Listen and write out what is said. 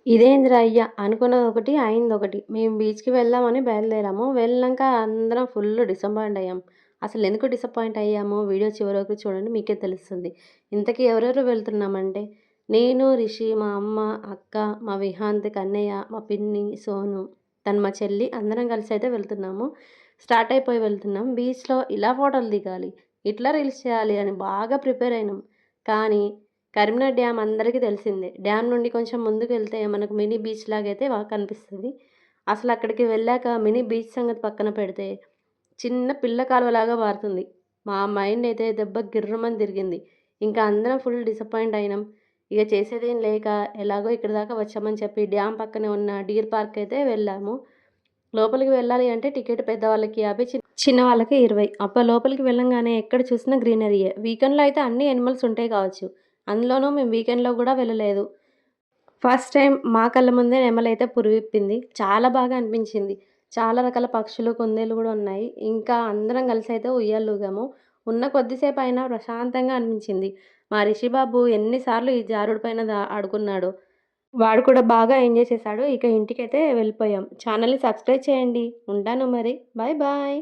ఇదేందిరా అయ్యా! అనుకున్నదొకటి, అయిందొకటి. మేము బీచ్‌కి వెళ్దామని బయలుదేరాము. వెళ్ళినంక అందరం ఫుల్లు డిసప్పాయింట్ అయ్యాం. అసలెందుకు డిసప్పాయింట్ అయ్యామో వీడియో చివరి వరకు చూడండి మీకే తెలుస్తుంది. ఇంతకీ ఎవరెవరు వెళ్తున్నామంటే, నేను, రిషి, మా అమ్మ, అక్క, మా విహాంత్, కన్నయ్య, మా పిన్ని, సోను, తను మా చెల్లి అందరం కలిసైతే వెళ్తున్నాము. స్టార్ట్ అయిపోయి వెళ్తున్నాం. బీచ్‌లో ఇలా ఫోటోలు దిగాలి, ఇట్లా రీల్స్ చేయాలి అని బాగా ప్రిపేర్ అయినాం. కానీ కరీంనగర్ డ్యామ్ అందరికీ తెలిసిందే. డ్యామ్ నుండి కొంచెం ముందుకెళ్తే మనకు మినీ బీచ్ లాగైతే కనిపిస్తది. అసలక్కడికి వెళ్ళాక మినీ బీచ్ సంగతి పక్కన పెడితే, చిన్న పిల్ల కాలువలాగా మారుతుంది. మా మైండ్ అయితే దెబ్బకి గిర్రుమని తిరిగింది. ఇంకా అందరం ఫుల్ డిసప్పాయింట్ అయినాం. ఇక చేసేదేం లేక ఎలాగో ఇక్కడి దాకా వచ్చామని చెప్పి డ్యామ్ పక్కనే ఉన్న డీర్ పార్క్ అయితే వెళ్ళాము. లోపలికి వెళ్ళాలి అంటే టికెట్ పెద్దవాళ్ళకి 50, చిన్నవాళ్ళకి 20. అబ్బా! లోపలికి వెళ్ళంగానే ఎక్కడ చూసినా గ్రీనరీయే. వీకెండ్‌లో అయితే అన్ని యానిమల్స్ ఉంటాయి కావచ్చు. అందులోనూ మేము వీకెండ్‌లో గూడా వెళ్ళలేదు. ఫస్ట్ టైం మా కళ్ళ ముందే నెమలైతే పురువిప్పింది. చాలా బాగా అనిపించింది. చాలా రకాల పక్షులు, కుందేళ్ళు గూడా ఉన్నాయి. ఇంకా అందరం కలిసైతే ఉయ్యాలూగాము. ఉన్న కొద్దిసేపయినా ప్రశాంతంగా అనిపించింది. మా రిషి బాబు ఎన్ని సార్లు ఈ జారుడు పైన ఆడుకున్నాడో. వాడు కూడా బాగా ఎంజాయ్ చేశాడు. ఇక ఇంటికైతే వెళ్ళిపోయాం. ఛానల్‌ని సబ్స్క్రైబ్ చేయండి. ఉంటాను మరి. Bye bye.